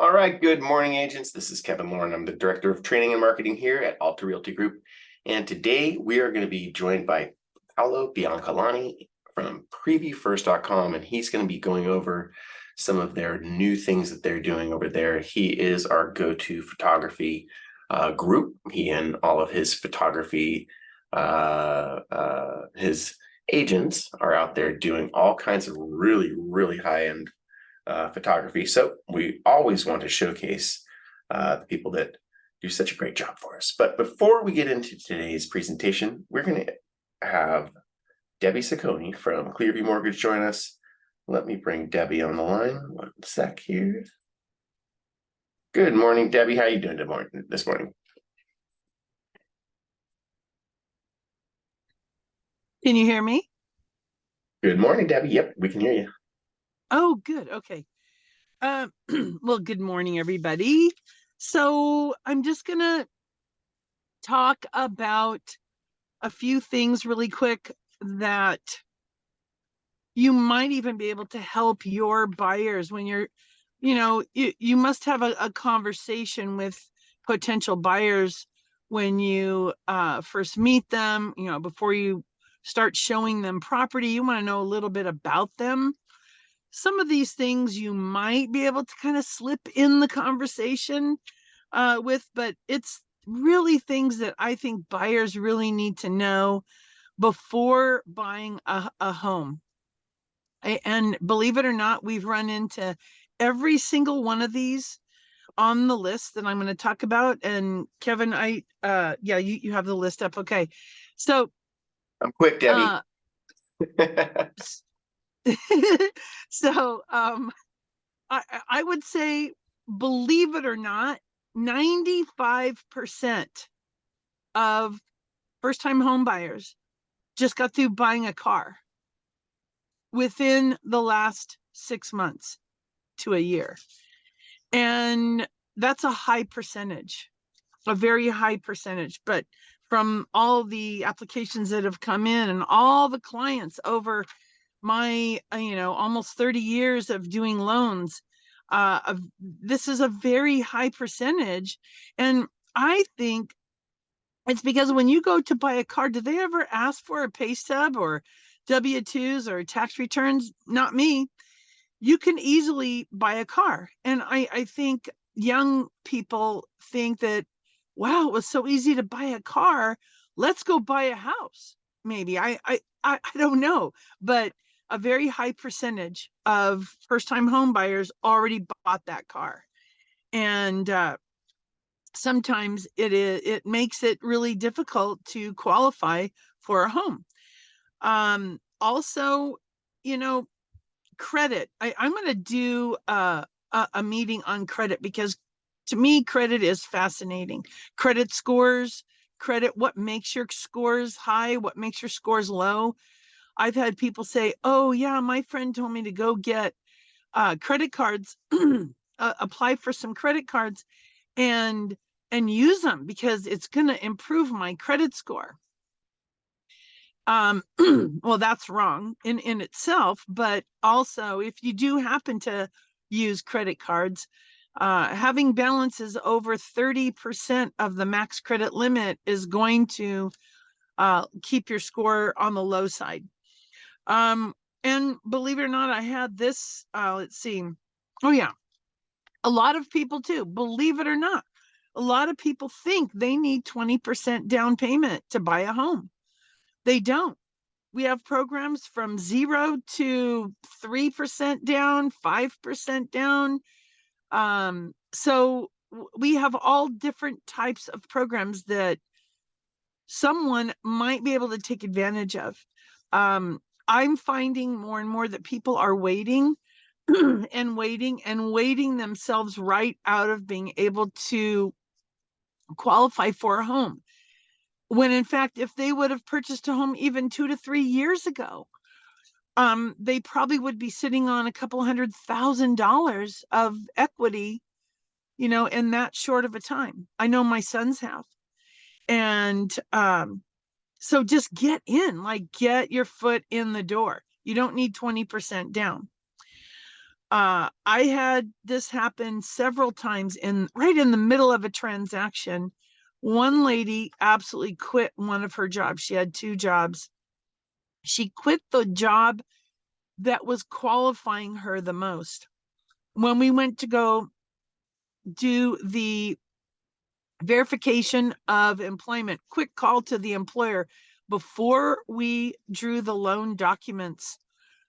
All right, good morning, agents. This is Kevin Lauren. I'm the Director of Training and Marketing here at Alta Realty Group. And today we are going to be joined by Paolo Biancalani from previewfirst.com, and he's going to be going over some of their new things that they're doing over there. He is our go-to photography group. He and all of his photography, his agents are out there doing all kinds of really, really high-end photography. So we always want to showcase the people that do such a great job for us. But before we get into today's presentation, we're going to have Debbie Sacconi from Clearview Mortgage join us. Let me bring Debbie on the line. One sec here. Good morning, Debbie. How are you doing this morning? Can you hear me? Good morning, Debbie. Yep, we can hear you. Oh, good. Okay. Well, good morning, everybody. So I'm just going to talk about a few things really quick that you might even be able to help your buyers when you're, you must have a conversation with potential buyers when you first meet them, before you start showing them property. You want to know a little bit about them. Some of these things you might be able to kind of slip in the conversation with, but it's really things that I think buyers really need to know before buying a home. And believe it or not, we've run into every single one of these on the list that I'm going to talk about. And Kevin, yeah, you have the list up. Okay. So I'm quick, Debbie. So I would say, believe it or not, 95% of first-time home buyers just got through buying a car within the last 6 months to a year. And that's a high percentage, a very high percentage. But from all the applications that have come in and all the clients over my almost 30 years of doing loans, this is a very high percentage. And I think it's because when you go to buy a car, do they ever ask for a pay stub or W-2s or tax returns? Not me. You can easily buy a car. And I think young people think that, wow, it was so easy to buy a car, let's go buy a house. Maybe I don't know, but a very high percentage of first-time home buyers already bought that car. And sometimes it makes it really difficult to qualify for a home. Also, credit. I'm going to do a meeting on credit because to me, credit is fascinating. Credit scores, what makes your scores high, what makes your scores low. I've had people say, oh yeah, my friend told me to go get credit cards, apply for some credit cards and use them because it's going to improve my credit score. Well, that's wrong in itself, but also if you do happen to use credit cards, having balances over 30% of the max credit limit is going to keep your score on the low side. And believe it or not, I had this, let's see. Oh yeah. A lot of people too, believe it or not, a lot of people think they need 20% down payment to buy a home. They don't. We have programs from 0 to 3% down, 5% down. So we have all different types of programs that someone might be able to take advantage of. I'm finding more and more that people are waiting and waiting themselves right out of being able to qualify for a home. When in fact, if they would have purchased a home even 2 to 3 years ago, they probably would be sitting on a couple $100,000 of equity, in that short of a time. I know my sons have. And so just get in, get your foot in the door. You don't need 20% down. I had this happen several times right in the middle of a transaction. One lady absolutely quit one of her jobs. She had 2 jobs. She quit the job that was qualifying her the most. When we went to go do the verification of employment, quick call to the employer before we drew the loan documents,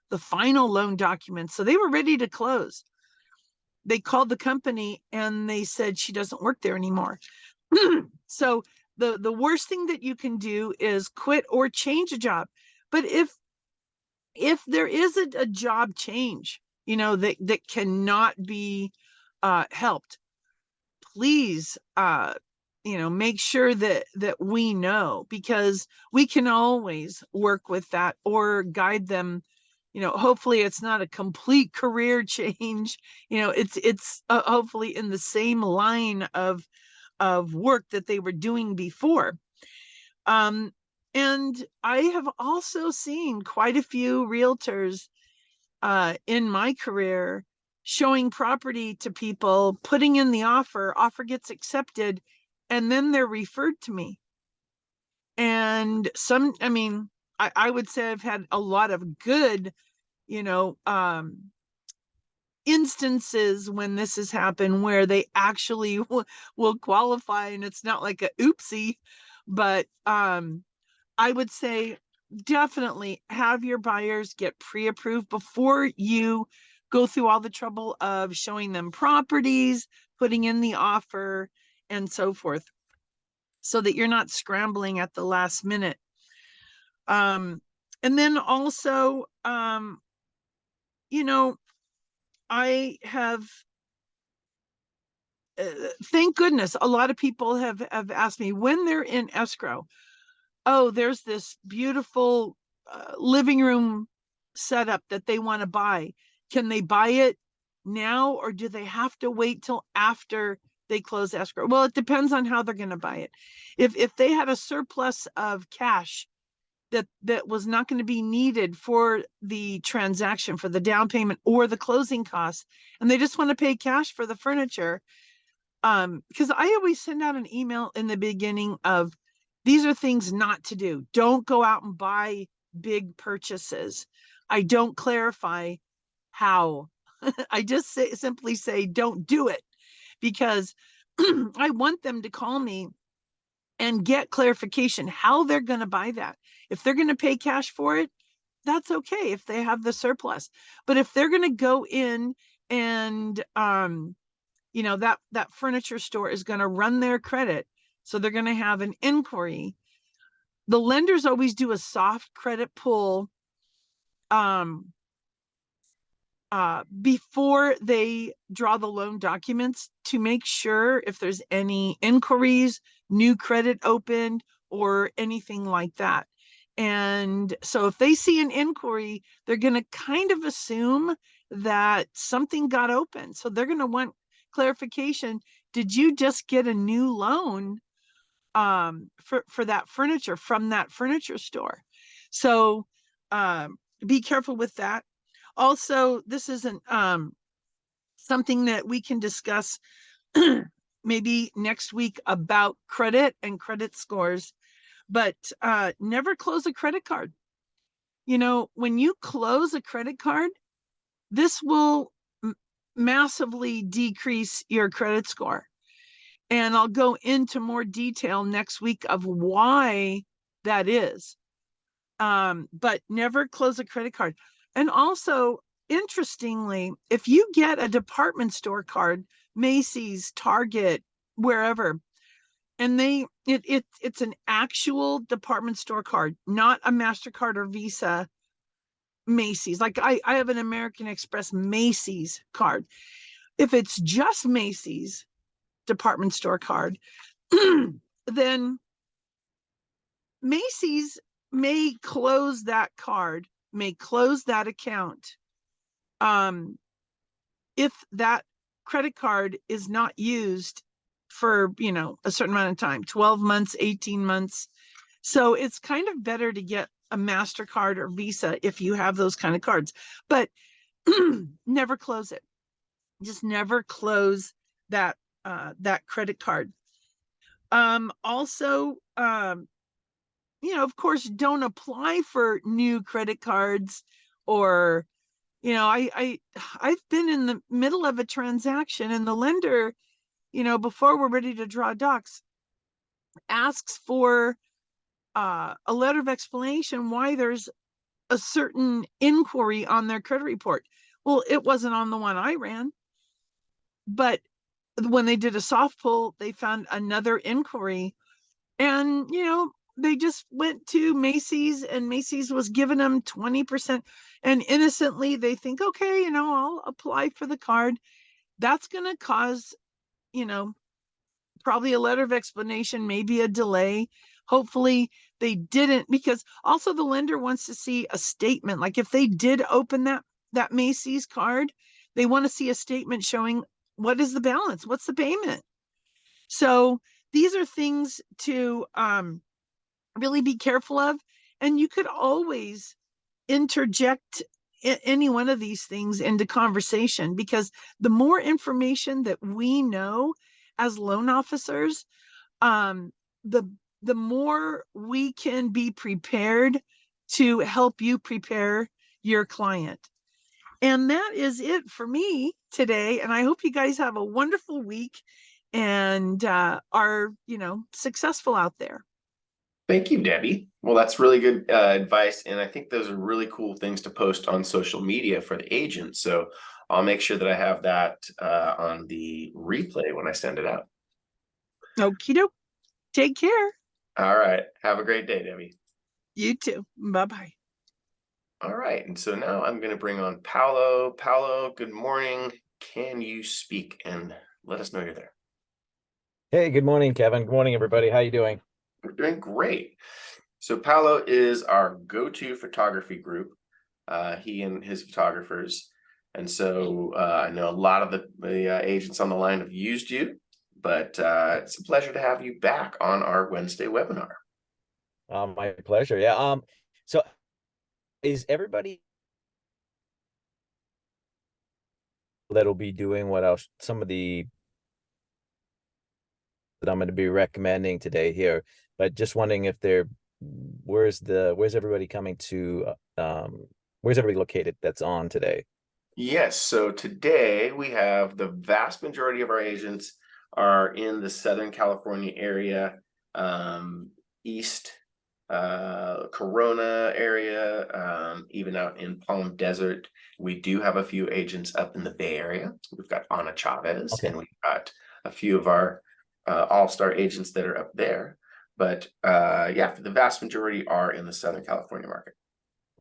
the final loan documents. So they were ready to close. They called the company and they said she doesn't work there anymore. So the worst thing that you can do is quit or change a job. But if there is a job change, that cannot be helped, please make sure that we know, because we can always work with that or guide them. Hopefully it's not a complete career change. It's hopefully in the same line of work that they were doing before. And I have also seen quite a few realtors in my career showing property to people, putting in the offer gets accepted, and then they're referred to me. And I would say I've had a lot of good, instances when this has happened, where they actually will qualify, and it's not like a oopsie. But I would say definitely have your buyers get pre-approved before you go through all the trouble of showing them properties, putting in the offer, and so forth, so that you're not scrambling at the last minute. And then also, I have, thank goodness, a lot of people have asked me when they're in escrow, oh, there's this beautiful living room setup that they want to buy. Can they buy it now, or do they have to wait till after they close escrow? Well, it depends on how they're going to buy it. If they had a surplus of cash that was not going to be needed for the transaction, for the down payment or the closing costs, and they just want to pay cash for the furniture, because I always send out an email in the beginning of, these are things not to do. Don't go out and buy big purchases. I don't clarify how. I just simply say, don't do it, because I want them to call me and get clarification how they're going to buy that. If they're going to pay cash for it, that's okay if they have the surplus. But if they're going to go in and, that furniture store is going to run their credit, so they're going to have an inquiry. The lenders always do a soft credit pull before they draw the loan documents, to make sure if there's any inquiries, new credit opened, or anything like that. And so if they see an inquiry, they're going to kind of assume that something got open. So they're going to want clarification. Did you just get a new loan for that furniture from that furniture store? So be careful with that. Also, this isn't something that we can discuss maybe next week about credit and credit scores, but never close a credit card. When you close a credit card, this will massively decrease your credit score. And I'll go into more detail next week of why that is. But never close a credit card. And also, interestingly, if you get a department store card, Macy's, Target, wherever, and it's an actual department store card, not a MasterCard or Visa Macy's. Like I have an American Express Macy's card. If it's just Macy's department store card, then Macy's may close that card, may close that account, if that credit card is not used for, a certain amount of time, 12 months, 18 months. So it's kind of better to get a MasterCard or Visa if you have those kind of cards. But never close it. Just never close that that credit card. Also, of course, don't apply for new credit cards, or I've been in the middle of a transaction and the lender, before we're ready to draw docs, asks for a letter of explanation why there's a certain inquiry on their credit report. Well, it wasn't on the one I ran, but when they did a soft pull, they found another inquiry, and they just went to Macy's, and Macy's was giving them 20%, and innocently they think, okay, I'll apply for the card. That's going to cause, probably a letter of explanation, maybe a delay. Hopefully they didn't, because also the lender wants to see a statement. Like if they did open that Macy's card, they want to see a statement showing what is the balance, what's the payment. So these are things to really be careful of. And you could always interject any one of these things into conversation, because the more information that we know as loan officers, the more we can be prepared to help you prepare your client. And that is it for me today. And I hope you guys have a wonderful week and are, successful out there. Thank you, Debbie. Well, that's really good advice. And I think those are really cool things to post on social media for the agent. So I'll make sure that I have that on the replay when I send it out. Okie doke. Take care. All right. Have a great day, Debbie. You too. Bye-bye. All right. And so now I'm going to bring on Paolo. Paolo, good morning. Can you speak and let us know you're there? Hey, good morning, Kevin. Good morning, everybody. How you doing? We're doing great. So Paolo is our go-to photography group. He and his photographers. And so I know a lot of the agents on the line have used you, but it's a pleasure to have you back on our Wednesday webinar. My pleasure. Yeah. So is everybody that'll be doing what else? Some of the that I'm going to be recommending today here, but just wondering if where's everybody coming to? Where's everybody located that's on today? Yes. So today we have the vast majority of our agents are in the Southern California area, East Corona area, even out in Palm Desert. We do have a few agents up in the Bay Area. We've got Ana Chavez, Okay. and we've got a few of our all-star agents that are up there. But yeah, the vast majority are in the Southern California market.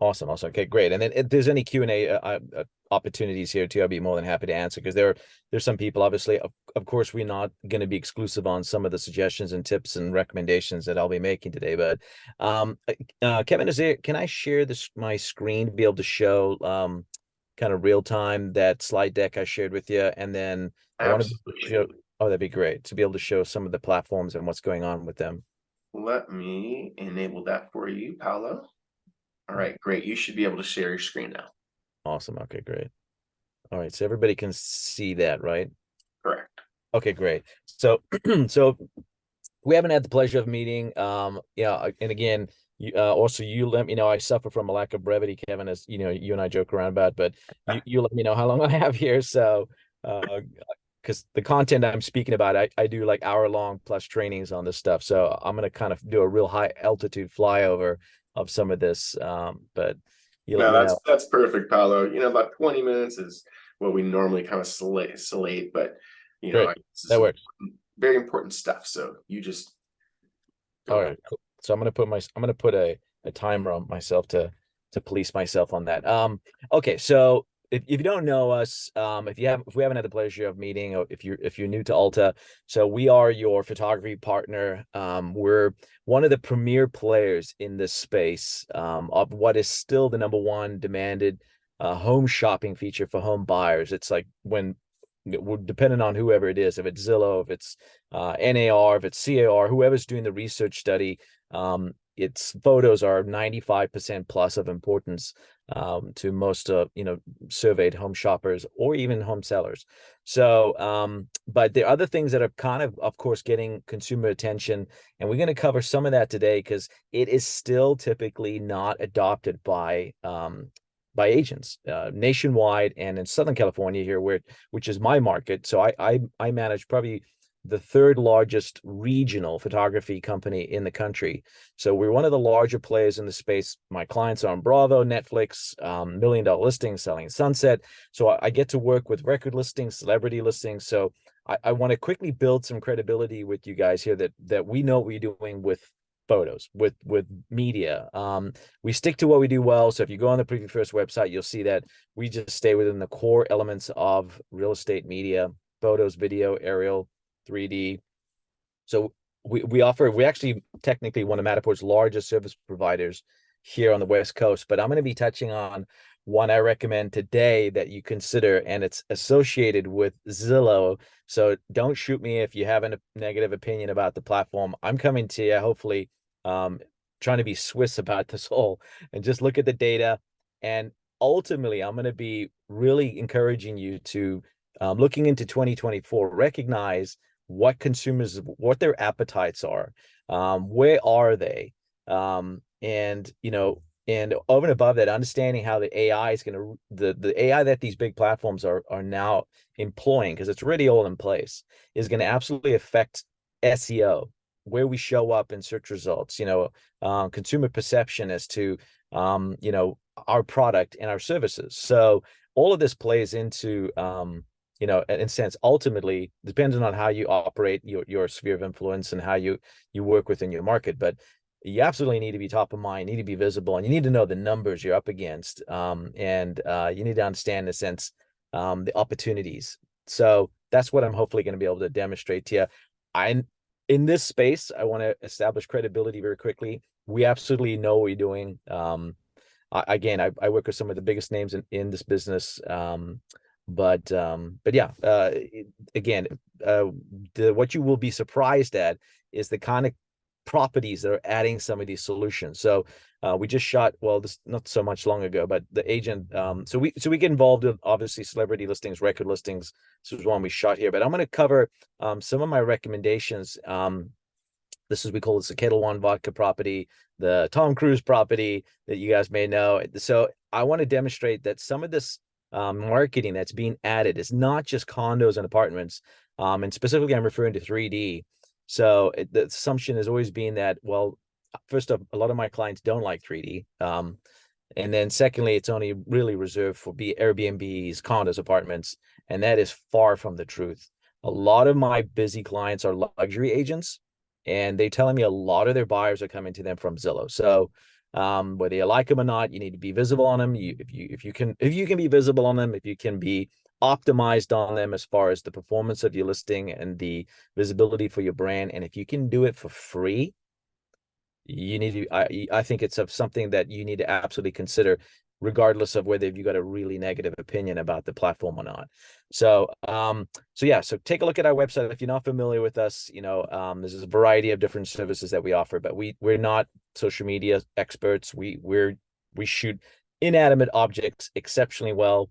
Awesome. Okay, great. And then if there's any Q&A opportunities here too, I'd be more than happy to answer, because there's some people, obviously, of course, we're not going to be exclusive on some of the suggestions and tips and recommendations that I'll be making today. But Kevin, can I share my screen to be able to show kind of real time that slide deck I shared with you? And then I want to show, oh, that'd be great to be able to show some of the platforms and what's going on with them. Let me enable that for you, Paolo. All right, great. You should be able to share your screen now. Awesome. Okay, great. All right, so everybody can see that, right? Correct. Okay, great. So so we haven't had the pleasure of meeting. Yeah, and again, also you let me know, I suffer from a lack of brevity, Kevin, as you know, you and I joke around about, but you let me know how long I have here. So because the content I'm speaking about, I do like hour-long plus trainings on this stuff. So I'm going to kind of do a real high altitude flyover of some of this. But you let me know. That's perfect, Paolo. About 20 minutes is what we normally kind of slate, but Great. That works. Very important stuff. So you just go all ahead. right, cool. So I'm gonna put a timer on myself to police myself on that. Okay, so if you don't know us, if we haven't had the pleasure of meeting, or if you're new to Alta, so we are your photography partner. We're one of the premier players in this space of what is still the #1 demanded home shopping feature for home buyers. It's like depending on whoever it is, if it's Zillow, if it's NAR, if it's CAR, whoever's doing the research study, its photos are 95% plus of importance to most surveyed home shoppers or even home sellers. So but there are other things that are kind of course getting consumer attention, and we're going to cover some of that today because it is still typically not adopted by agents nationwide and in Southern California here, which is my market. So I manage probably the third largest regional photography company in the country. So we're one of the larger players in the space. My clients are on Bravo, Netflix, $1 million listings, selling Sunset. So I get to work with record listings, celebrity listings. So I want to quickly build some credibility with you guys here that we know what we're doing with photos, with media. We stick to what we do well. So if you go on the Preview First website, you'll see that we just stay within the core elements of real estate media: photos, video, aerial, 3D. So we actually technically one of Matterport's largest service providers here on the West Coast, but I'm going to be touching on one I recommend today that you consider, and it's associated with Zillow. So don't shoot me if you have a negative opinion about the platform. I'm coming to you, hopefully, trying to be Swiss about this whole, and just look at the data. And ultimately, I'm going to be really encouraging you to, looking into 2024, recognize what consumers, what their appetites are, where are they, and over and above that, understanding how the AI is going to, the AI that these big platforms are now employing, because it's already all in place, is going to absolutely affect SEO, where we show up in search results, consumer perception as to our product and our services. So all of this plays into in a sense, ultimately, depending on how you operate your sphere of influence and how you work within your market. But you absolutely need to be top of mind, need to be visible, and you need to know the numbers you're up against. And you need to understand, in a sense, the opportunities. So that's what I'm hopefully going to be able to demonstrate to you. In this space, I want to establish credibility very quickly. We absolutely know what we're doing. Again, I work with some of the biggest names in this business. But yeah, again, what you will be surprised at is the kind of properties that are adding some of these solutions. So we just shot, well, this not so much long ago, but the agent, so we get involved in obviously celebrity listings, record listings. This was one we shot here, but I'm going to cover some of my recommendations. We call this the Kettle One vodka property, the Tom Cruise property that you guys may know. So I want to demonstrate that some of this marketing that's being added is not just condos and apartments, and specifically I'm referring to 3D. So the assumption has always been that, well, first off, a lot of my clients don't like 3D, and then secondly, it's only really reserved for Airbnbs, condos, apartments, and that is far from the truth. A lot of my busy clients are luxury agents, and they're telling me a lot of their buyers are coming to them from Zillow. So whether you like them or not, you need to be visible on them. If you can be visible on them, if you can be optimized on them as far as the performance of your listing and the visibility for your brand, and if you can do it for free, you need to. I think it's something that you need to absolutely consider, regardless of whether you've got a really negative opinion about the platform or not. So yeah, so take a look at our website. If you're not familiar with us, there's a variety of different services that we offer, but we're not social media experts. We shoot inanimate objects exceptionally well.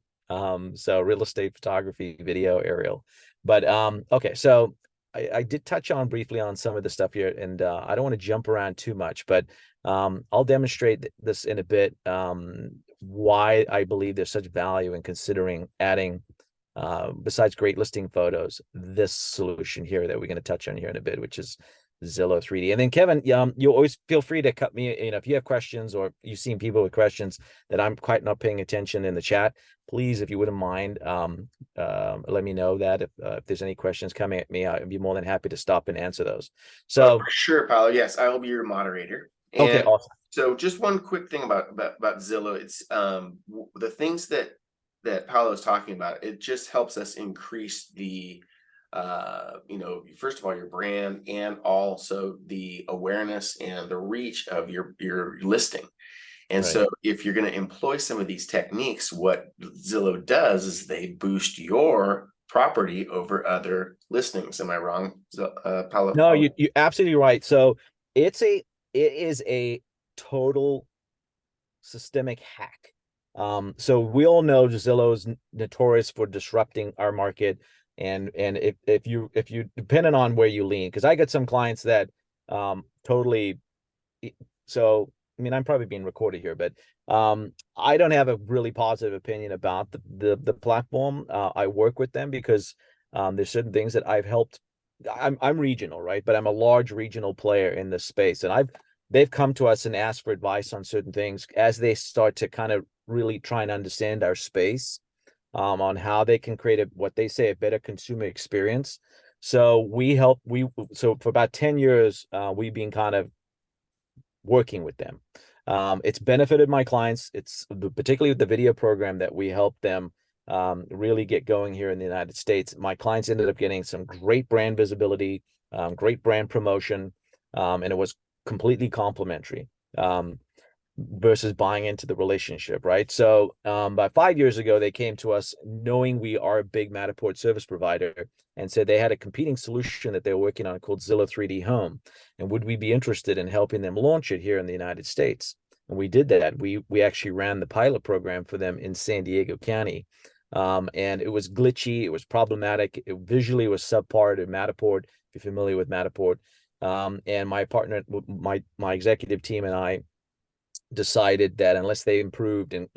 So real estate, photography, video, aerial. But okay, so I did touch on briefly on some of the stuff here, and I don't want to jump around too much, but I'll demonstrate this in a bit, why I believe there's such value in considering adding, besides great listing photos, this solution here that we're going to touch on here in a bit, which is Zillow 3D. And then Kevin, you always feel free to cut me, if you have questions or you've seen people with questions that I'm quite not paying attention in the chat, please, if you wouldn't mind, let me know that if there's any questions coming at me, I'd be more than happy to stop and answer those. So for sure, Paolo. Yes, I will be your moderator. And okay, awesome. So just one quick thing about Zillow. It's the things that Paolo is talking about. It just helps us increase the first of all, your brand, and also the awareness and the reach of your listing. And Right. so if you're going to employ some of these techniques, what Zillow does is they boost your property over other listings. Am I wrong, Paolo? No, you're absolutely right. So it is a total systemic hack So we all know Zillow is notorious for disrupting our market. And if you depending on where you lean, because I get some clients that totally, so I mean, I'm probably being recorded here, but I don't have a really positive opinion about the platform. I work with them because there's certain things that I've helped. I'm regional, right? But I'm a large regional player in this space, and they've come to us and asked for advice on certain things as they start to kind of really try and understand our space, on how they can create what they say a better consumer experience. So so for about 10 years, we've been kind of working with them. It's benefited my clients. It's particularly with the video program that we helped them really get going here in the United States. My clients ended up getting some great brand visibility, great brand promotion, and it was completely complimentary. Versus buying into the relationship, right? So about 5 years ago, they came to us knowing we are a big Matterport service provider and said they had a competing solution that they were working on called Zillow 3D Home. And would we be interested in helping them launch it here in the United States? And we did that. We actually ran the pilot program for them in San Diego County. And it was glitchy, it was problematic, it visually was subpar to Matterport, if you're familiar with Matterport. And my partner, my executive team and I decided that unless they improved and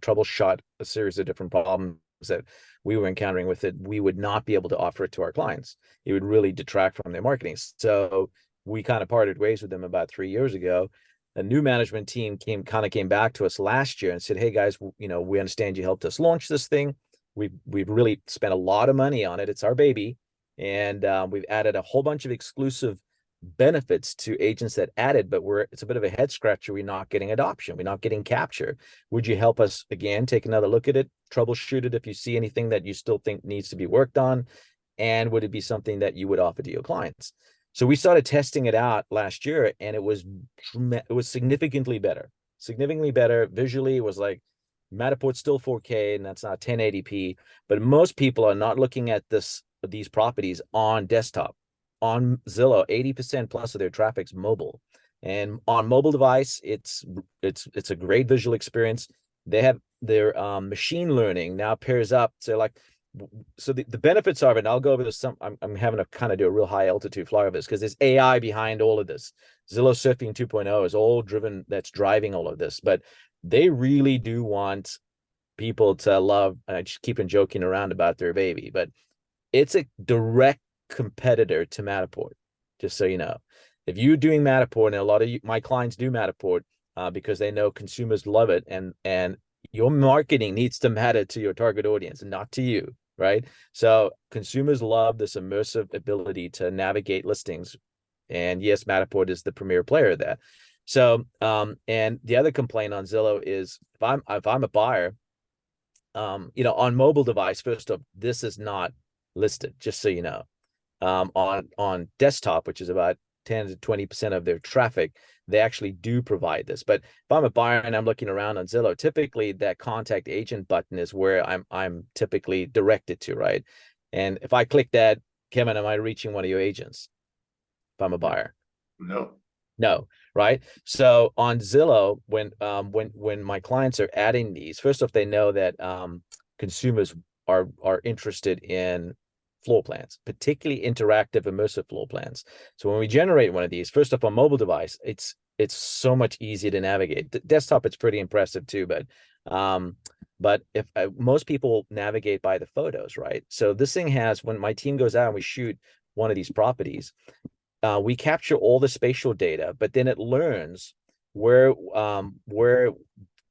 troubleshot a series of different problems that we were encountering with it, we would not be able to offer it to our clients. It would really detract from their marketing. So we kind of parted ways with them about 3 years ago. A new management team came back to us last year and said, "Hey guys, we understand you helped us launch this thing. We've really spent a lot of money on it. It's our baby, and we've added a whole bunch of exclusive benefits to agents that added, but it's a bit of a head scratcher. We're not getting adoption. We're not getting capture. Would you help us again, take another look at it, troubleshoot it if you see anything that you still think needs to be worked on? And would it be something that you would offer to your clients?" So we started testing it out last year, and it was significantly better. Significantly better. Visually, it was like Matterport's still 4K, and that's not 1080p. But most people are not looking at these properties on desktop. On Zillow, 80% plus of their traffic's mobile, and on mobile device, it's a great visual experience. They have their machine learning now pairs up to the benefits of it. And I'll go over this. I'm having to kind of do a real high altitude fly over this because there's AI behind all of this. Zillow Surfing 2.0 is all that's driving all of this, but they really do want people to love. I just keep on joking around about their baby, but it's a direct competitor to Matterport, just so you know. If you're doing Matterport, and a lot of my clients do Matterport because they know consumers love it, and your marketing needs to matter to your target audience and not to you, right? So consumers love this immersive ability to navigate listings, and yes, Matterport is the premier player of that. So and the other complaint on Zillow is if I'm a buyer, on mobile device, first off, this is not listed, just so you know. On desktop, which is about 10 to 20% of their traffic, they actually do provide this. But if I'm a buyer and I'm looking around on Zillow, typically that contact agent button is where I'm typically directed to, right? And if I click that, Kevin, am I reaching one of your agents if I'm a buyer? No, right? So on Zillow, when my clients are adding these, first off, they know that consumers are interested in floor plans, particularly interactive, immersive floor plans. So when we generate one of these, first off, on mobile device, it's so much easier to navigate. Desktop, it's pretty impressive too, but if most people navigate by the photos, right? So this thing has, when my team goes out and we shoot one of these properties, we capture all the spatial data, but then it learns where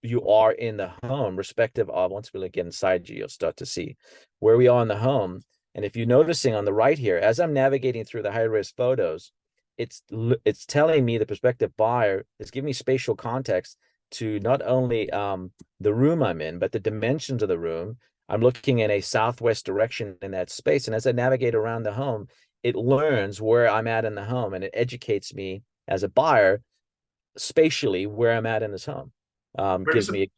you are in the home, respective of, once we get inside you, you'll start to see where we are in the home. And if you're noticing on the right here, as I'm navigating through the high-res photos, it's telling me, the prospective buyer is giving me spatial context to not only the room I'm in, but the dimensions of the room. I'm looking in a southwest direction in that space. And as I navigate around the home, it learns where I'm at in the home, and it educates me as a buyer spatially where I'm at in this home. Where does it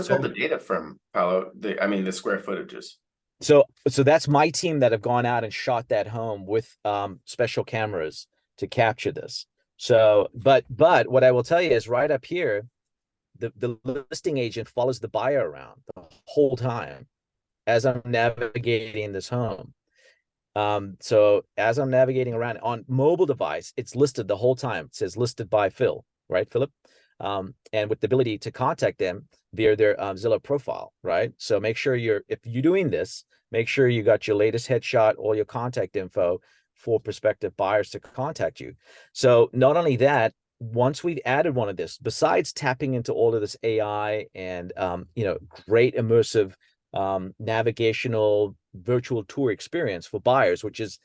pull the data from, Paolo? The square footages. So that's my team that have gone out and shot that home with special cameras to capture this. So, but what I will tell you is right up here, the listing agent follows the buyer around the whole time as I'm navigating this home. So as I'm navigating around on mobile device, it's listed the whole time. It says listed by Phil, right, Philip? And with the ability to contact them via their Zillow profile, right? So make sure if you're doing this, make sure you got your latest headshot or your contact info for prospective buyers to contact you. So not only that, once we've added one of this, besides tapping into all of this AI and great immersive navigational virtual tour experience for buyers, which is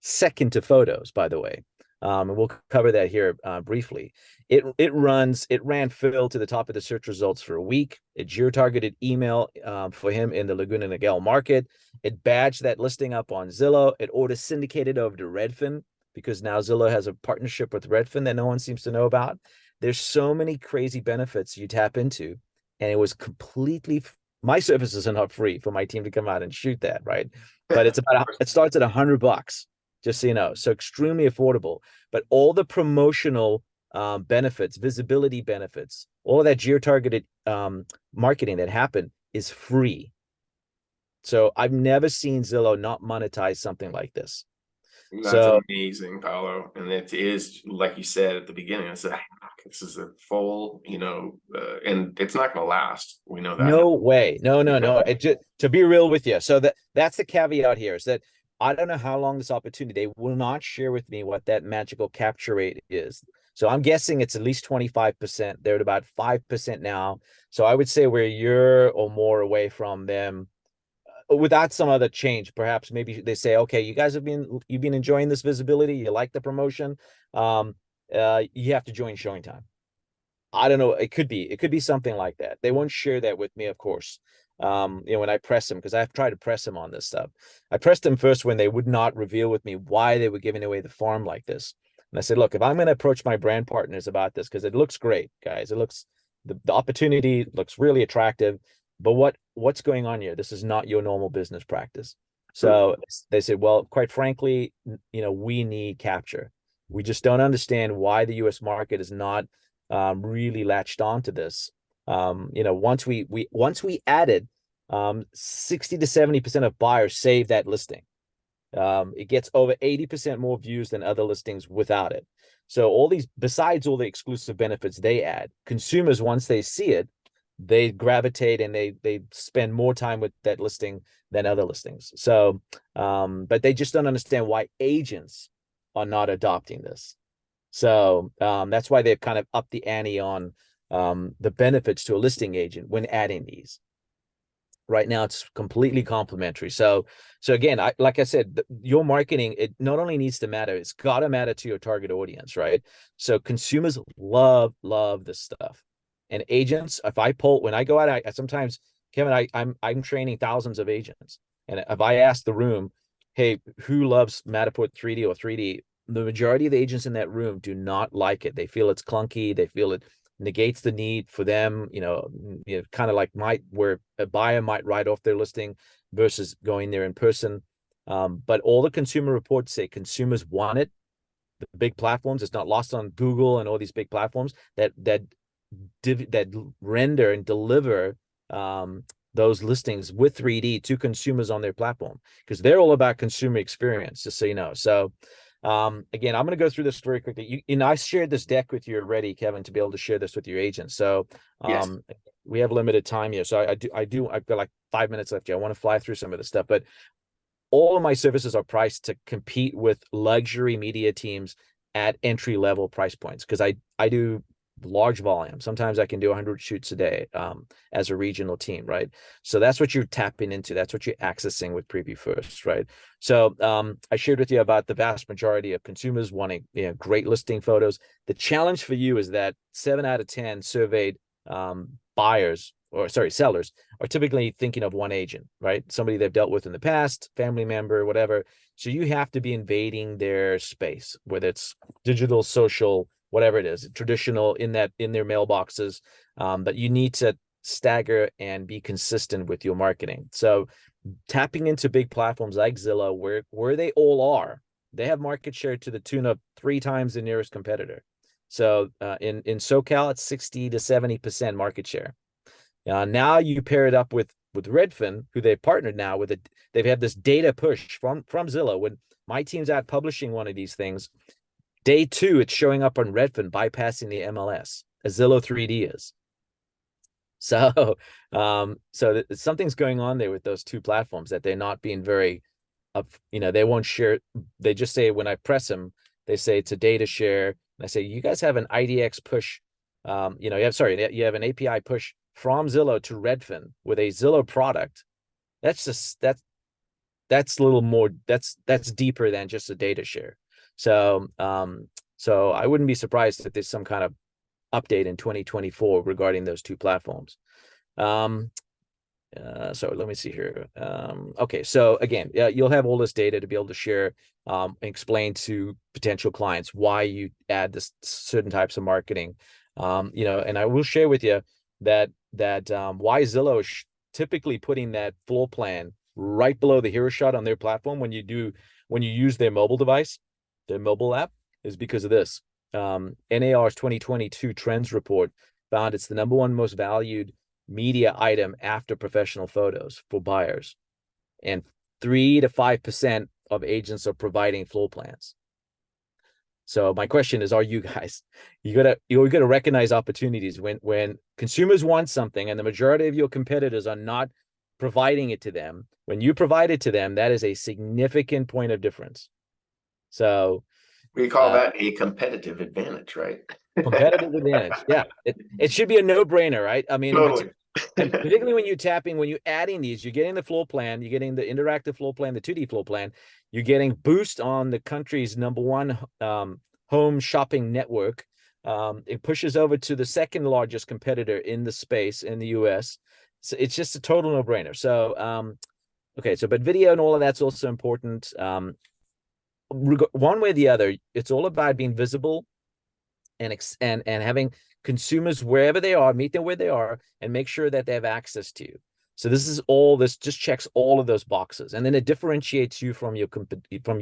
second to photos, by the way. And we'll cover that here briefly. It ran Phil to the top of the search results for a week. It geo-targeted email for him in the Laguna Niguel market. It badged that listing up on Zillow. It order syndicated over to Redfin, because now Zillow has a partnership with Redfin that no one seems to know about. There's so many crazy benefits you tap into, and it was completely my services are not free for my team to come out and shoot that, right? But it starts at $100, just so you know. So extremely affordable. But all the promotional benefits, visibility benefits, all of that geo-targeted marketing that happened is free. So I've never seen Zillow not monetize something like this. That's amazing, Paolo. And it is, like you said at the beginning, it's a hack. This is a full, and it's not going to last. We know that. No way. No. It just, to be real with you. So that's the caveat here, is that I don't know how long this opportunity, they will not share with me what that magical capture rate is. So I'm guessing it's at least 25%. They're at about 5% now. So I would say we're a year or more away from them. Without some other change, perhaps maybe they say, okay, you've been enjoying this visibility, you like the promotion, you have to join showing time. I don't know. It could be something like that. They won't share that with me, of course. When I press them, because I've tried to press them on this stuff. I pressed them first when they would not reveal with me why they were giving away the farm like this. And I said, look, if I'm going to approach my brand partners about this, because it looks great, guys, the opportunity looks really attractive, but what's going on here? This is not your normal business practice. So they said, well, quite frankly, we need capture. We just don't understand why the U.S. market is not really latched onto this. Once we added 60 to 70% of buyers save that listing. It gets over 80% more views than other listings without it. So besides all the exclusive benefits they add, consumers, once they see it, they gravitate and they spend more time with that listing than other listings. So, but they just don't understand why agents are not adopting this. So that's why they've kind of upped the ante on the benefits to a listing agent when adding these. Right now, it's completely complimentary. So again, like I said, your marketing, it not only needs to matter, it's got to matter to your target audience, right? So consumers love this stuff. And agents, when I go out, I sometimes, Kevin, I'm training thousands of agents. And if I ask the room, hey, who loves Matterport 3D or 3D? The majority of the agents in that room do not like it. They feel it's clunky. They feel it negates the need for them, kind of like where a buyer might write off their listing versus going there in person. But all the consumer reports say consumers want it. The big platforms, it's not lost on Google and all these big platforms that render and deliver those listings with 3D to consumers on their platform, because they're all about consumer experience, just so you know. So again, I'm going to go through this very quickly. I shared this deck with you already, Kevin, to be able to share this with your agents. So yes. We have limited time here. So I've got like 5 minutes left here. I want to fly through some of this stuff, but all of my services are priced to compete with luxury media teams at entry-level price points, because I do large volume. Sometimes I can do 100 shoots a day as a regional team, right? So that's what you're tapping into. That's what you're accessing with Preview First, right? So I shared with you about the vast majority of consumers wanting great listing photos. The challenge for you is that 7 out of 10 surveyed sellers are typically thinking of one agent, right? Somebody they've dealt with in the past, family member, whatever. So you have to be invading their space, whether it's digital, social, whatever it is, traditional in their mailboxes. But you need to stagger and be consistent with your marketing. So tapping into big platforms like Zillow, where they all are, they have market share to the tune of 3 times the nearest competitor. So in SoCal, it's 60 to 70% market share. Now you pair it up with Redfin, who they've partnered now with. They've had this data push from Zillow. When my team's out publishing one of these things, day 2, it's showing up on Redfin, bypassing the MLS, as Zillow 3D is. So, something's going on there with those two platforms, that they're not being very, they won't share. They just say, when I press them, they say it's a data share. And I say, you guys have an IDX push. You have an API push from Zillow to Redfin with a Zillow product. That's a little more, that's deeper than just a data share. So I wouldn't be surprised if there's some kind of update in 2024 regarding those two platforms. So let me see here. Okay, so again, you'll have all this data to be able to share, and explain to potential clients why you add this certain types of marketing. And I will share with you that why Zillow is typically putting that floor plan right below the hero shot on their platform when you use their mobile device, their mobile app, is because of this. NAR's 2022 trends report found it's the #1 most valued media item after professional photos for buyers, and 3 to 5% of agents are providing floor plans. So my question is, are you guys, you gotta recognize opportunities when consumers want something and the majority of your competitors are not providing it to them. When you provide it to them, that is a significant point of difference. So we call that a competitive advantage, right? competitive advantage. Yeah, it should be a no-brainer, right? I mean, Totally. and particularly when you're adding these, you're getting the floor plan, you're getting the interactive floor plan, the 2D floor plan, you're getting boost on the country's #1 home shopping network. It pushes over to the second largest competitor in the space in the US. So it's just a total no-brainer. So okay, but video and all of that's also important. One way or the other, it's all about being visible and having consumers wherever they are, meet them where they are, and make sure that they have access to you. So this just checks all of those boxes, and then it differentiates you from your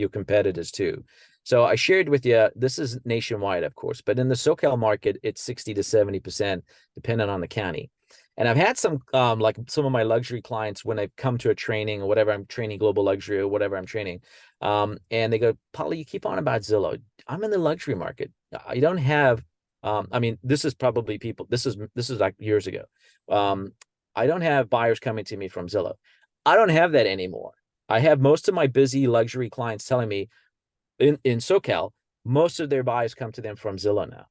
competitors too. So I shared with you, this is nationwide, of course, but in the SoCal market, it's 60 to 70%, depending on the county. And I've had some like some of my luxury clients, when they've come to a training or whatever, I'm training global luxury or whatever I'm training, and they go, Paolo, you keep on about Zillow. I'm in the luxury market. I don't have, I mean, this is probably people, this is like years ago. I don't have buyers coming to me from Zillow. I don't have that anymore. I have most of my busy luxury clients telling me in SoCal, most of their buyers come to them from Zillow now.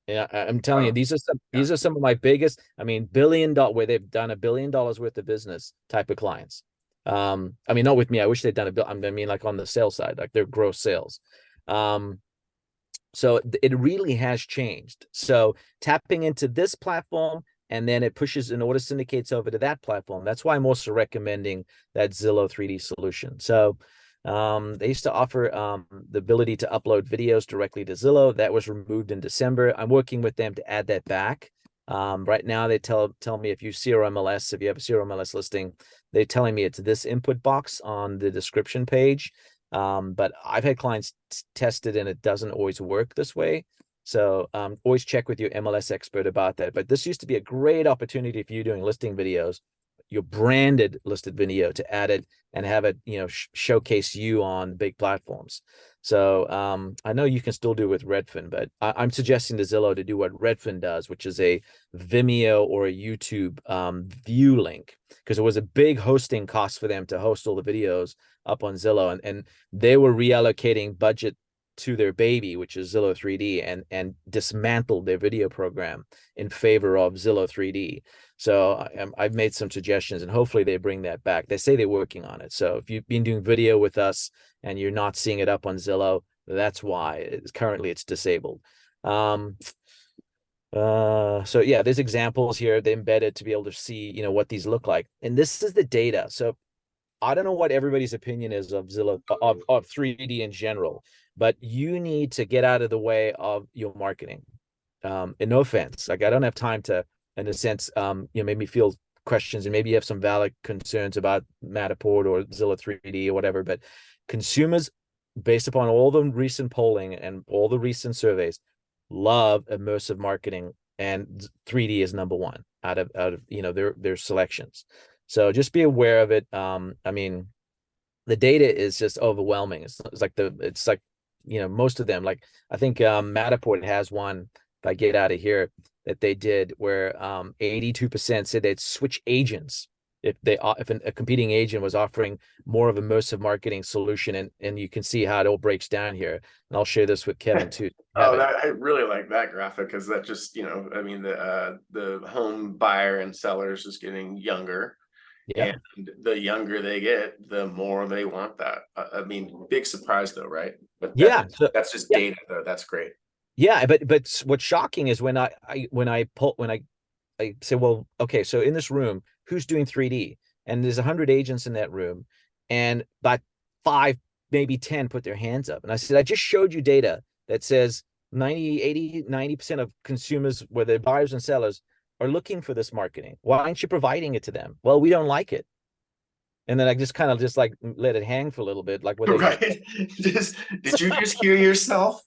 Yeah, I'm telling you, these are some of my biggest, I mean, where they've done $1 billion worth of business type of clients. I mean, not with me. I wish they'd done I mean, like on the sales side, like their gross sales. So it really has changed. So tapping into this platform, and then it pushes and order syndicates over to that platform. That's why I'm also recommending that Zillow 3D solution. So they used to offer the ability to upload videos directly to Zillow. That was removed in December. I'm working with them to add that back. Right now, they tell me if you have a CRMLS listing, they're telling me it's this input box on the description page. But I've had clients test it and it doesn't always work this way. So always check with your MLS expert about that. But this used to be a great opportunity for you doing listing videos, your branded listed video, to add it and have it, showcase you on big platforms. So I know you can still do it with Redfin, but I'm suggesting to Zillow to do what Redfin does, which is a Vimeo or a YouTube view link, because it was a big hosting cost for them to host all the videos up on Zillow, and they were reallocating budget to their baby, which is Zillow 3D, and dismantled their video program in favor of Zillow 3D. So I've made some suggestions, and hopefully they bring that back. They say they're working on it. So if you've been doing video with us and you're not seeing it up on Zillow, that's why. Currently it's disabled. So yeah, there's examples here. They're embedded to be able to see, what these look like. And this is the data. So I don't know what everybody's opinion is of Zillow, of 3D in general, but you need to get out of the way of your marketing. And no offense, like I don't have time to, in a sense, make me feel questions, and maybe you have some valid concerns about Matterport or Zillow 3D or whatever, but consumers, based upon all the recent polling and all the recent surveys, love immersive marketing, and 3D is number one out of their selections. So just be aware of it. I mean, the data is just overwhelming. It's like most of them, like I think Matterport has one, if I get out of here, that they did where 82% said they'd switch agents if a competing agent was offering more of immersive marketing solution. And you can see how it all breaks down here, and I'll share this with Kevin too. Oh, I really like that graphic, because that just, I mean, the home buyer and sellers is getting younger. Yeah. And the younger they get, the more they want that. I mean, big surprise though, right? But that's just data though. That's great. Yeah, but what's shocking is when I say, well, okay, so in this room, who's doing 3D? And there's 100 agents in that room, and about 5, maybe 10 put their hands up. And I said, I just showed you data that says 90% of consumers, whether buyers and sellers, are looking for this marketing. Why aren't you providing it to them? Well, we don't like it. And then I just kind of just like let it hang for a little bit, like what they right. Did you just hear yourself?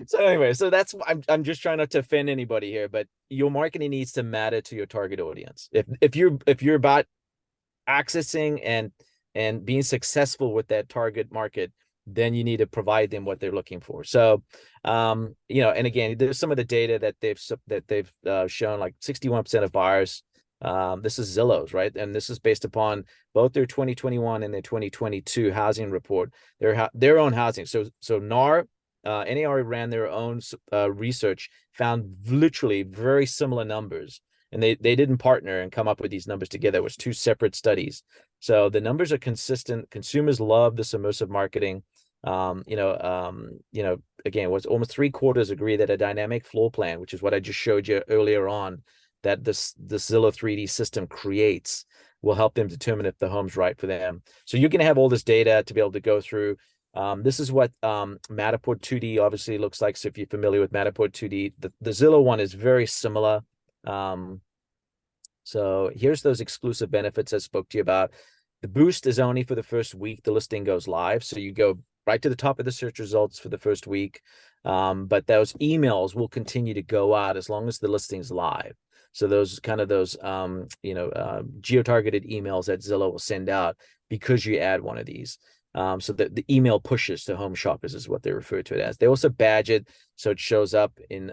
so anyway, so that's I'm just trying not to offend anybody here, but your marketing needs to matter to your target audience. If you're about accessing and being successful with that target market, then you need to provide them what they're looking for. So and again, there's some of the data that they've shown, like 61% of buyers, this is Zillow's, right? And this is based upon both their 2021 and their 2022 housing report, their own housing. So NAR ran their own research, found literally very similar numbers, and they didn't partner and come up with these numbers together. It was 2 separate studies. So the numbers are consistent. Consumers love this immersive marketing. Again, was almost 3/4 agree that a dynamic floor plan, which is what I just showed you earlier on, that this Zillow 3D system creates, will help them determine if the home's right for them. So you're going to have all this data to be able to go through. This is what Matterport 2D obviously looks like. So if you're familiar with Matterport 2D, the Zillow one is very similar. So here's those exclusive benefits I spoke to you about. The boost is only for the first week the listing goes live. So you go right to the top of the search results for the first week. But those emails will continue to go out as long as the listing's live. So those geo-targeted emails that Zillow will send out because you add one of these. So the email pushes to home shoppers is what they refer to it as. They also badge it so it shows up in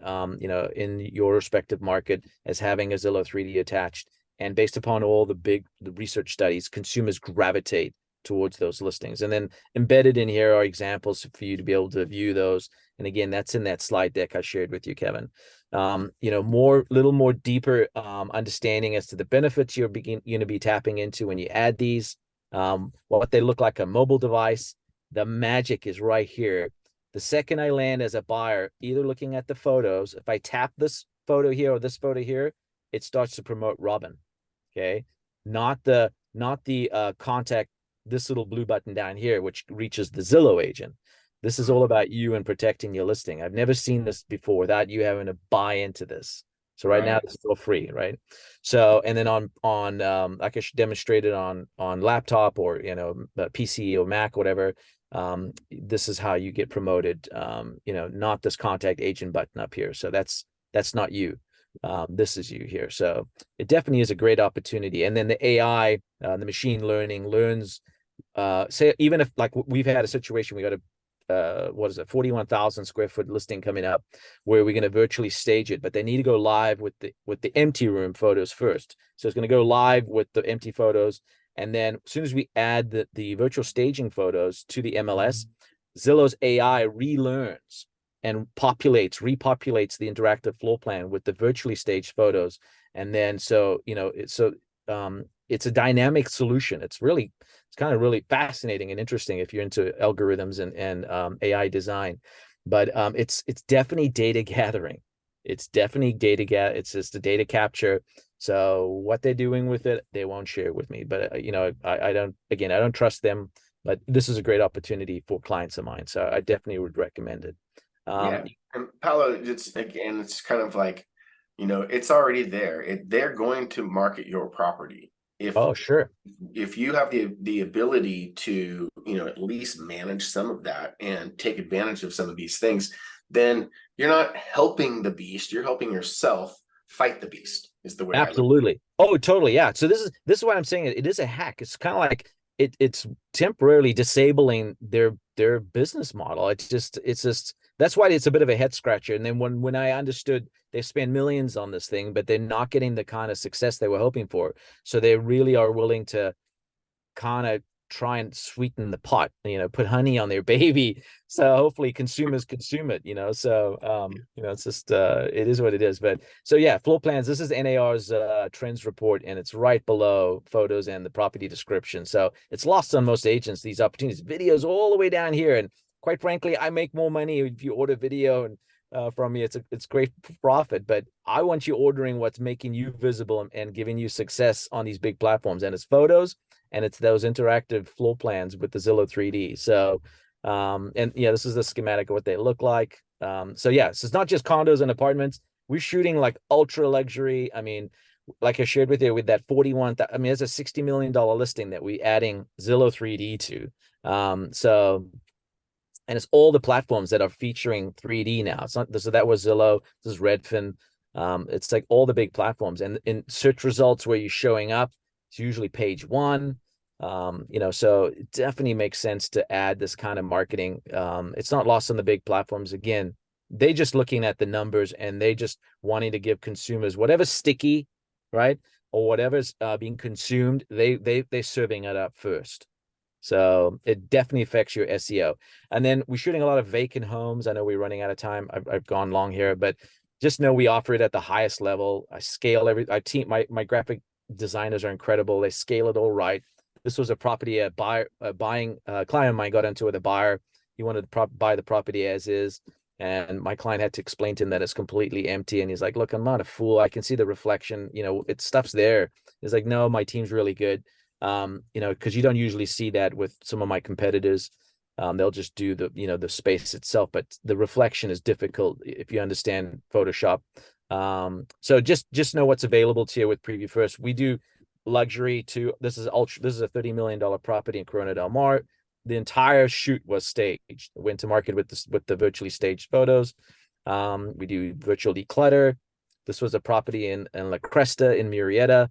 in your respective market as having a Zillow 3D attached. And based upon all the research studies, consumers gravitate towards those listings. And then embedded in here are examples for you to be able to view those. And again, that's in that slide deck I shared with you, Kevin. Little more deeper understanding as to the benefits you're going to be tapping into when you add these, what they look like on a mobile device. The magic is right here. The second I land as a buyer, either looking at the photos, if I tap this photo here or this photo here, it starts to promote Robin. Okay, not the contact this little blue button down here, which reaches the Zillow agent. This is all about you and protecting your listing. I've never seen this before without you having to buy into this. So right now it's still free, right? So, and then on like I demonstrated on laptop or PC or Mac, whatever. This is how you get promoted. Not this contact agent button up here. So that's not you. This is you here. So it definitely is a great opportunity. And then the AI, the machine learning learns. Say even if, like, we've had a situation, we got a 41,000 square foot listing coming up where we're going to virtually stage it, but they need to go live with the empty room photos first. So it's going to go live with the empty photos, and then as soon as we add the virtual staging photos to the MLS, Zillow's AI relearns and repopulates the interactive floor plan with the virtually staged photos. And then it's a dynamic solution. It's kind of really fascinating and interesting if you're into algorithms and AI design. But it's definitely data gathering. It's definitely it's just the data capture. So what they're doing with it, they won't share with me. But I don't trust them. But this is a great opportunity for clients of mine. So I definitely would recommend it. And Paolo, it's kind of like, it's already there. They're going to market your property. Sure. If you have the ability to, at least manage some of that and take advantage of some of these things, then you're not helping the beast, you're helping yourself fight the beast, is the way I look. Absolutely. Oh, totally. Yeah. So this is what I'm saying. It is a hack. It's kind of like it's temporarily disabling their business model. It's just that's why it's a bit of a head scratcher. And then when I understood they spend millions on this thing, but they're not getting the kind of success they were hoping for. So they really are willing to kind of try and sweeten the pot, put honey on their baby. So hopefully consumers consume it, so, it's just, it is what it is. But so, yeah, floor plans, this is NAR's trends report, and it's right below photos and the property description. So it's lost on most agents, these opportunities, videos all the way down here. And quite frankly, I make more money if you order video and from me. It's great profit, but I want you ordering what's making you visible and giving you success on these big platforms. And it's photos, and it's those interactive floor plans with the Zillow 3D. So, and yeah, this is the schematic of what they look like. So yeah, so it's not just condos and apartments. We're shooting like ultra luxury. I mean, like I shared with you with that 41, I mean, there's a $60 million listing that we adding Zillow 3D to. So, and it's all the platforms that are featuring 3D now. It's not, so that was Zillow, this is Redfin. It's like all the big platforms, and in search results where you're showing up, it's usually page one. So it definitely makes sense to add this kind of marketing. It's not lost on the big platforms. Again, they just looking at the numbers, and they just wanting to give consumers whatever's sticky, right? Or whatever's being consumed, they're serving it up first. So it definitely affects your SEO. And then we're shooting a lot of vacant homes. I know we're running out of time. I've gone long here, but just know we offer it at the highest level. I scale my graphic designers are incredible. They scale it all right. This was a property a client of mine got into with a buyer. He wanted to buy the property as is, and my client had to explain to him that it's completely empty. And he's like, "Look, I'm not a fool. I can see the reflection. Stuff's there." He's like, "No, my team's really good." Because you don't usually see that with some of my competitors. They'll just do the space itself, but the reflection is difficult if you understand Photoshop. So just know what's available to you with Preview First. We do luxury too. This is a $30 million property in Corona Del Mar. The entire shoot was staged. Went to market with the virtually staged photos. We do virtual declutter. This was a property in La Cresta in Murrieta.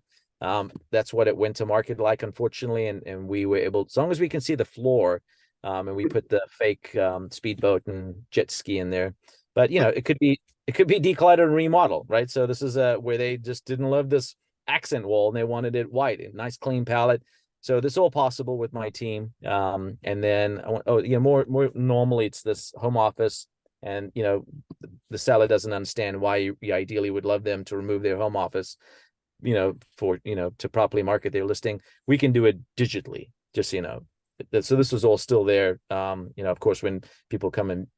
That's what it went to market like, unfortunately, and we were able, as long as we can see the floor, and we put the fake speedboat and jet ski in there. But it could be decluttered and remodel, right? So this is where they just didn't love this accent wall and they wanted it white, a nice clean palette. So this is all possible with my team. And then more normally it's this home office, and the seller doesn't understand why you ideally would love them to remove their home office, to properly market their listing. We can do it digitally, just so this was all still there. Of course, when people come and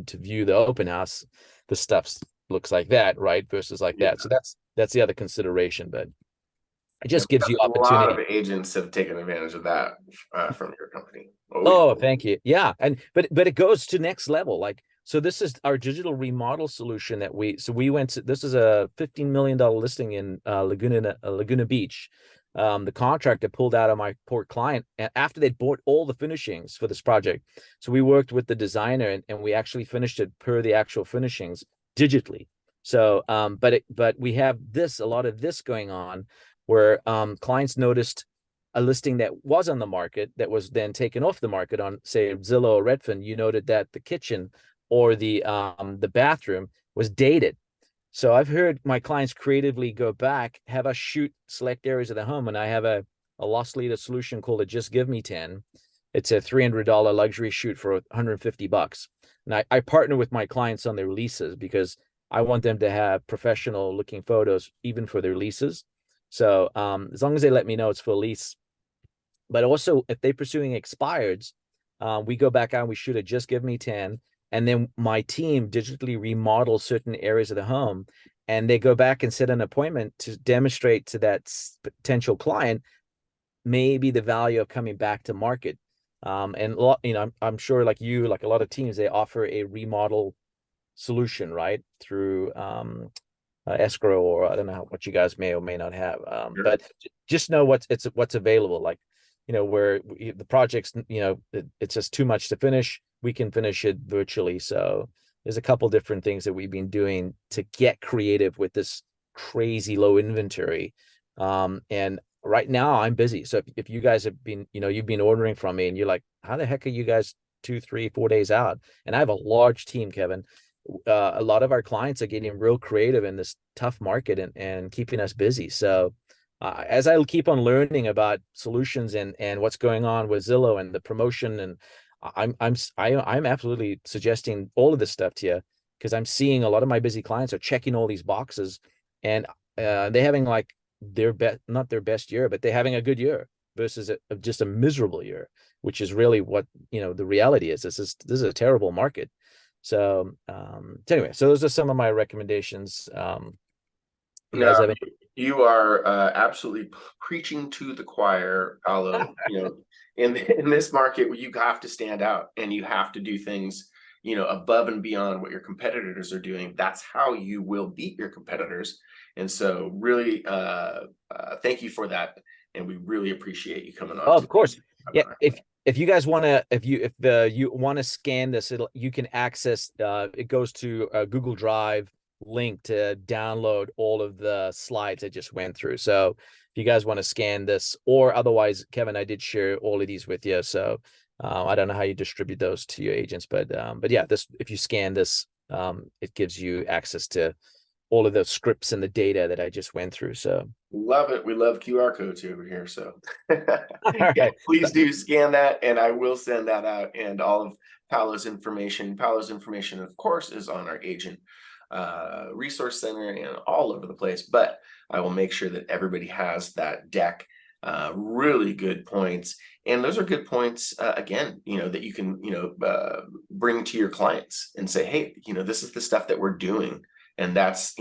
to view the open house, the stuff looks like that, right? Versus like that. So that's the other consideration, but it just gives you opportunity. A lot of agents have taken advantage of that from your company. Oh, thank you. Yeah. But it goes to next level. Like, so this is our digital remodel solution that we went to. This is a $15 million listing in Laguna Beach. The contractor pulled out of my poor client after they'd bought all the finishings for this project. So we worked with the designer and we actually finished it per the actual finishings digitally. So, but we have a lot of this going on where clients noticed a listing that was on the market that was then taken off the market on, say, Zillow or Redfin. You noted that the kitchen or the bathroom was dated. So I've heard my clients creatively go back, have us shoot select areas of the home, and I have a loss leader solution called a Just Give Me 10. It's a $300 luxury shoot for $150. And I partner with my clients on their leases because I want them to have professional looking photos even for their leases. So as long as they let me know it's for a lease. But also if they're pursuing expireds, we go back out and we shoot a Just Give Me 10. And then my team digitally remodels certain areas of the home, and they go back and set an appointment to demonstrate to that potential client maybe the value of coming back to market. And I'm sure like a lot of teams, they offer a remodel solution, right, through escrow, or I don't know what you guys may or may not have. Sure. But just know what's available. Like, where the project's, it's just too much to finish. We can finish it virtually. So there's a couple different things that we've been doing to get creative with this crazy low inventory. And right now I'm busy. So if you guys have been, you've been ordering from me and you're like, how the heck are you guys 2, 3, 4 days out? And I have a large team, Kevin. A lot of our clients are getting real creative in this tough market and keeping us busy. So as I keep on learning about solutions and what's going on with Zillow and the promotion, and I'm absolutely suggesting all of this stuff to you, because I'm seeing a lot of my busy clients are checking all these boxes, and they're having like not their best year, but they're having a good year versus just a miserable year, which is really what the reality is. This is a terrible market. So anyway, so those are some of my recommendations. You guys have any? You are absolutely preaching to the choir, Paolo. In this market, you have to stand out and you have to do things, above and beyond what your competitors are doing. That's how you will beat your competitors. And so, really, thank you for that, and we really appreciate you coming on. Oh, of course, yeah. If you guys want to, if you want to scan this, you can access. It goes to a Google Drive link to download all of the slides I just went through. So if you guys want to scan this, or otherwise, Kevin, I did share all of these with you. So I don't know how you distribute those to your agents, but yeah, if you scan this, it gives you access to all of the scripts and the data that I just went through. So love it. We love QR codes over here. So right. Please do scan that, and I will send that out, and all of Paolo's information. Paolo's information, of course, is on our agent resource center and all over the place, but I will make sure that everybody has that deck. Really good points, and those are good points again, that you can bring to your clients and say, hey, this is the stuff that we're doing, and that's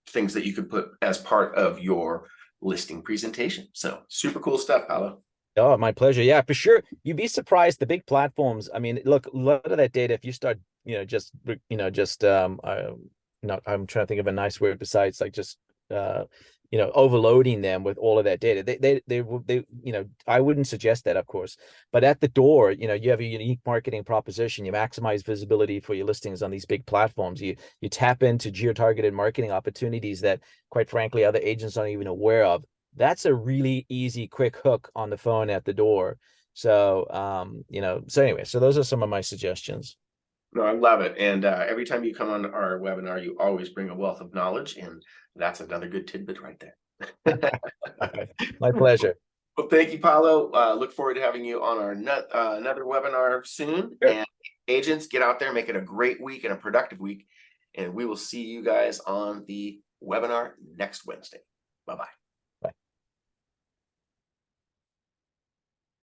things that you could put as part of your listing presentation. So super cool stuff, Paolo. Oh, my pleasure. Yeah, for sure. You'd be surprised, the big platforms. I mean, look, a lot of that data, if you start, I'm trying to think of a nice word besides like just, overloading them with all of that data. They I wouldn't suggest that, of course, but at the door, you have a unique marketing proposition. You maximize visibility for your listings on these big platforms. You tap into geo-targeted marketing opportunities that, quite frankly, other agents aren't even aware of. That's a really easy, quick hook on the phone at the door. So, so anyway, so those are some of my suggestions. No, I love it. And every time you come on our webinar, you always bring a wealth of knowledge, and that's another good tidbit right there. My pleasure. Well, thank you, Paolo. Look forward to having you on our another webinar soon. Sure. And agents, get out there, make it a great week and a productive week. And we will see you guys on the webinar next Wednesday. Bye-bye.